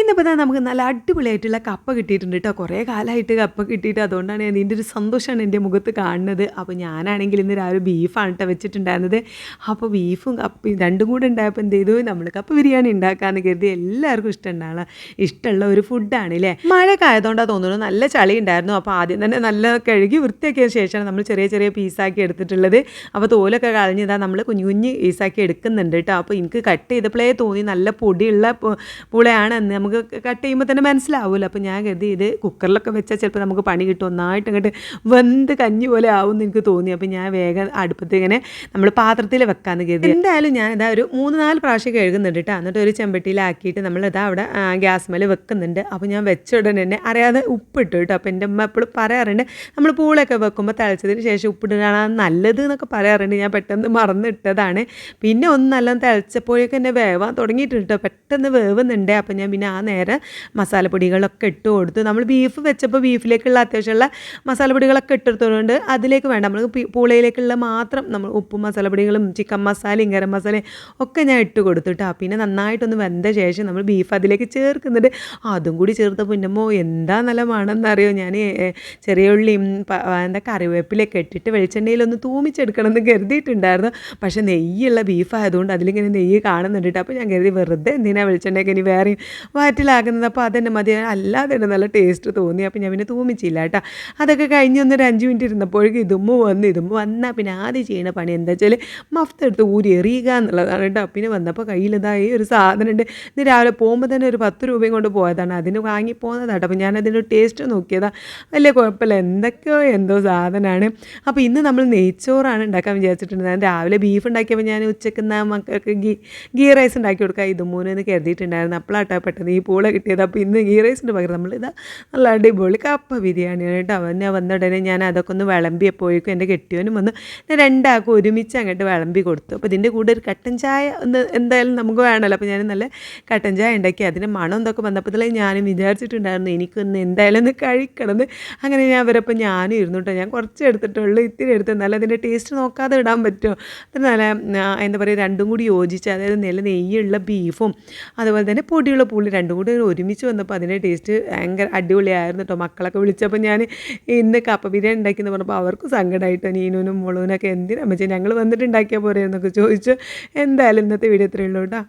ഇന്നിപ്പോൾ നമുക്ക് നല്ല അടിപൊളിയായിട്ടുള്ള കപ്പ കിട്ടിയിട്ടുണ്ട് കേട്ടോ. കുറേ കാലമായിട്ട് കപ്പ കിട്ടിയിട്ട് അതുകൊണ്ടാണ് ഇതിൻ്റെ ഒരു സന്തോഷമാണ് എൻ്റെ മുഖത്ത് കാണുന്നത്. അപ്പോൾ ഞാനാണെങ്കിൽ ഇന്ന് രാവിലെ ബീഫാണ് കേട്ടോ വെച്ചിട്ടുണ്ടായിരുന്നത്. അപ്പോൾ ബീഫും കപ്പയും രണ്ടും കൂടെ ഉണ്ടായപ്പോൾ എന്ത് ചെയ്തു, നമ്മൾ കപ്പ ബിരിയാണി ഉണ്ടാക്കാമെന്ന് കരുതി. എല്ലാവർക്കും ഇഷ്ടമുള്ള ഒരു ഫുഡാണ് അല്ലേ. മഴയൊക്കെ ആയതുകൊണ്ടാണ് തോന്നുന്നു നല്ല ചളി ഉണ്ടായിരുന്നു. അപ്പോൾ ആദ്യം തന്നെ നല്ല കഴുകി വൃത്തിയാക്കിയ ശേഷമാണ് നമ്മൾ ചെറിയ ചെറിയ പീസാക്കി എടുത്തിട്ടുള്ളത്. അപ്പോൾ തോലൊക്കെ കളഞ്ഞിതാ നമ്മൾ കുഞ്ഞു കുഞ്ഞ് പീസാക്കി എടുക്കുന്നുണ്ട് കേട്ടോ. അപ്പോൾ എനിക്ക് കട്ട് ചെയ്തപ്പോഴേ തോന്നി നല്ല പൊടിയുള്ള പുളയാണെന്ന് നമുക്ക് കട്ട് ചെയ്യുമ്പോൾ തന്നെ മനസ്സിലാവുമല്ലോ. അപ്പോൾ ഞാൻ കരുതി ഇത് കുക്കറിലൊക്കെ വെച്ചാൽ ചിലപ്പോൾ നമുക്ക് പണി കിട്ടും, ഒന്നായിട്ട് അങ്ങോട്ട് വെന്ത് കഞ്ഞി പോലെ ആവുമെന്ന് എനിക്ക് തോന്നി. അപ്പോൾ ഞാൻ വേഗം അടുപ്പത്ത് ഇങ്ങനെ നമ്മൾ പാത്രത്തിൽ വെക്കാമെന്ന് കരുതി. എന്തായാലും ഞാനിതാ ഒരു 3-4 പ്രാവശ്യം കഴുകുന്നുണ്ട് കേട്ടോ. എന്നിട്ട് ഒരു ചെമ്പട്ടിയിലാക്കിയിട്ട് നമ്മളിതാ അവിടെ ഗ്യാസ് മേലെ വെക്കുന്നുണ്ട്. അപ്പോൾ ഞാൻ വെച്ച ഉടനെ തന്നെ അറിയാതെ ഉപ്പിട്ടു കേട്ടോ. അപ്പോൾ എൻ്റെ അമ്മ എപ്പോഴും പറയാറുണ്ട് നമ്മൾ പൂളൊക്കെ വെക്കുമ്പോൾ തിളച്ചതിന് ശേഷം ഉപ്പിടുകയാണ് നല്ലത് എന്നൊക്കെ പറയാറുണ്ട്. ഞാൻ പെട്ടെന്ന് മറന്നിട്ടതാണ്. പിന്നെ ഒന്ന് നല്ല തിളച്ചപ്പോഴേക്കും എന്നെ വേവാൻ തുടങ്ങിയിട്ടുണ്ട് കേട്ടോ. പെട്ടെന്ന് വേവുന്നുണ്ട്. അപ്പോൾ ഞാൻ പിന്നെ ആ നേരം മസാലപ്പൊടികളൊക്കെ ഇട്ട് കൊടുത്തു. നമ്മൾ ബീഫ് വെച്ചപ്പോൾ ബീഫിലേക്കുള്ള അത്യാവശ്യമുള്ള മസാലപ്പൊടികളൊക്കെ ഇട്ടെടുത്തതുകൊണ്ട് അതിലേക്ക് വേണ്ട നമ്മൾ പൂളയിലേക്കുള്ള മാത്രം നമ്മൾ ഉപ്പും മസാലപ്പൊടികളും ചിക്കൻ മസാലയും ഗരം മസാലയും ഒക്കെ ഞാൻ ഇട്ട് കൊടുത്തിട്ടാ. പിന്നെ നന്നായിട്ടൊന്ന് വെന്ത ശേഷം നമ്മൾ ബീഫ് അതിലേക്ക് ചേർക്കുന്നുണ്ട്. അതും കൂടി ചേർത്തപ്പോൾ പിന്നമ്മോ എന്താ നല്ല മണമെന്നറിയോ. ഞാൻ ചെറിയ ഉള്ളിയും കറിവേപ്പിലൊക്കെ ഇട്ടിട്ട് വെളിച്ചെണ്ണയിലൊന്ന് തൂമിച്ചെടുക്കണം എന്ന് കരുതിയിട്ടുണ്ടായിരുന്നു. പക്ഷേ നെയ്യുള്ള ബീഫായതുകൊണ്ട് അതിലിങ്ങനെ നെയ്യ് കാണുന്നുണ്ട് കേട്ടോ. അപ്പോൾ ഞാൻ കരുതി വെറുതെ എന്തിനാണ് വെളിച്ചെണ്ണയൊക്കെ ഇനി വേറെയും വയറ്റിലാക്കുന്നത്. അപ്പോൾ അതെന്നെ മതി, അല്ലാതെ തന്നെ നല്ല ടേസ്റ്റ് തോന്നി. അപ്പോൾ ഞാൻ പിന്നെ തൂമിച്ചില്ല കേട്ടോ. അതൊക്കെ കഴിഞ്ഞ് ഒരു 5 മിനിറ്റ് ഇരുന്നപ്പോഴേക്കും ഇതുമ്പ് വന്നാൽ പിന്നെ ആദ്യം ചെയ്യുന്ന പണി എന്താ വെച്ചാൽ മഫ്തെടുത്ത് ഊരി എറിയുക എന്നുള്ളതാണ് കേട്ടോ. പിന്നെ വന്നപ്പോൾ കയ്യിലിതായി ഒരു സാധനം ഉണ്ട്. ഇത് രാവിലെ പോകുമ്പോൾ തന്നെ ഒരു 10 രൂപയും കൊണ്ട് പോയതാണ്. അതിന് വാങ്ങി പോകുന്നതാട്ടോ. അപ്പോൾ ഞാനതിൻ്റെ ടേസ്റ്റ് നോക്കിയതാണ്. വലിയ കുഴപ്പമില്ല, എന്തൊക്കെയോ എന്തോ സാധനമാണ്. അപ്പോൾ ഇന്ന് നമ്മൾ നെയ്ച്ചോറാണ് ഉണ്ടാക്കാൻ വിചാരിച്ചിട്ടുണ്ട്. ഞാൻ രാവിലെ ബീഫ് ഉണ്ടാക്കിയപ്പോൾ ഞാൻ ഉച്ചയ്ക്ക് മക്കൾക്ക് ഗീ റൈസ് ഉണ്ടാക്കി കൊടുക്കാം ഇതുമൂന്ന് കരുതിയിട്ടുണ്ടായിരുന്നു. അപ്പോഴാട്ടോ പെട്ടെന്ന് ഈ പൂള കിട്ടിയത്. അപ്പോൾ ഇന്ന് ഗീ റൈസിൻ്റെ പകരം നമ്മളിതാ നല്ല അടിപൊളി കപ്പ ബിരിയാണിയാണ് കേട്ടോ. അവനെ വന്ന ഉടനെ ഞാൻ അതൊക്കെ ഒന്ന് വിളമ്പിയപ്പോഴേക്കും എൻ്റെ കെട്ടിയവനും വന്ന് രണ്ടാൾക്കും ഒരുമിച്ച് അങ്ങോട്ട് വിളമ്പി കൊടുത്തു. അപ്പോൾ ഇതിൻ്റെ കൂടെ ഒരു കട്ടൻ ചായ ഒന്ന് എന്തായാലും നമുക്ക് വേണമല്ലോ. അപ്പോൾ ഞാൻ നല്ല കട്ടൻ ചായ ഉണ്ടാക്കി. അതിൻ്റെ മണം എന്തൊക്കെ വന്നപ്പോഴത്തേക്ക് ഞാനും വിചാരിച്ചിട്ടുണ്ടായിരുന്നു എനിക്കൊന്ന് എന്തായാലും ഒന്ന് കഴിക്കണമെന്ന്. അങ്ങനെ ഞാൻ അവരപ്പോൾ ഞാനും ഇരുന്നു കേട്ടോ. ഞാൻ കുറച്ച് എടുത്തിട്ടുള്ളൂ, ഇത്തിരി എടുത്ത്. എന്നാലും അതിൻ്റെ ടേസ്റ്റ് നോക്കാതെ ഇടാൻ പറ്റുമോ. അത് നല്ല എന്താ പറയുക, രണ്ടും കൂടി യോജിച്ച്, അതായത് നല്ല നെയ്യുള്ള ബീഫും അതുപോലെ തന്നെ പൊടിയുള്ള പുളി രണ്ടും കൂടി ഒരുമിച്ച് വന്നപ്പോൾ അതിൻ്റെ ടേസ്റ്റ് ഭയങ്കര അടിപൊളിയായിരുന്നു കേട്ടോ. മക്കളൊക്കെ വിളിച്ചപ്പോൾ ഞാൻ ഇന്ന് കപ്പ ബിരിയാണി ഉണ്ടാക്കിയെന്ന് പറഞ്ഞപ്പോൾ അവർക്കും സങ്കടമായിട്ടോ. നീനൂനും മുളൂനൊക്കെ എന്തിനാ വെച്ചാൽ ഞങ്ങൾ വന്നിട്ട് ഉണ്ടാക്കിയാൽ പോരെ എന്നൊക്കെ ചോദിച്ചു. എന്തായാലും ഇന്നത്തെ വീഡിയോ ഇത്രയേ ഉള്ളൂ കേട്ടോ.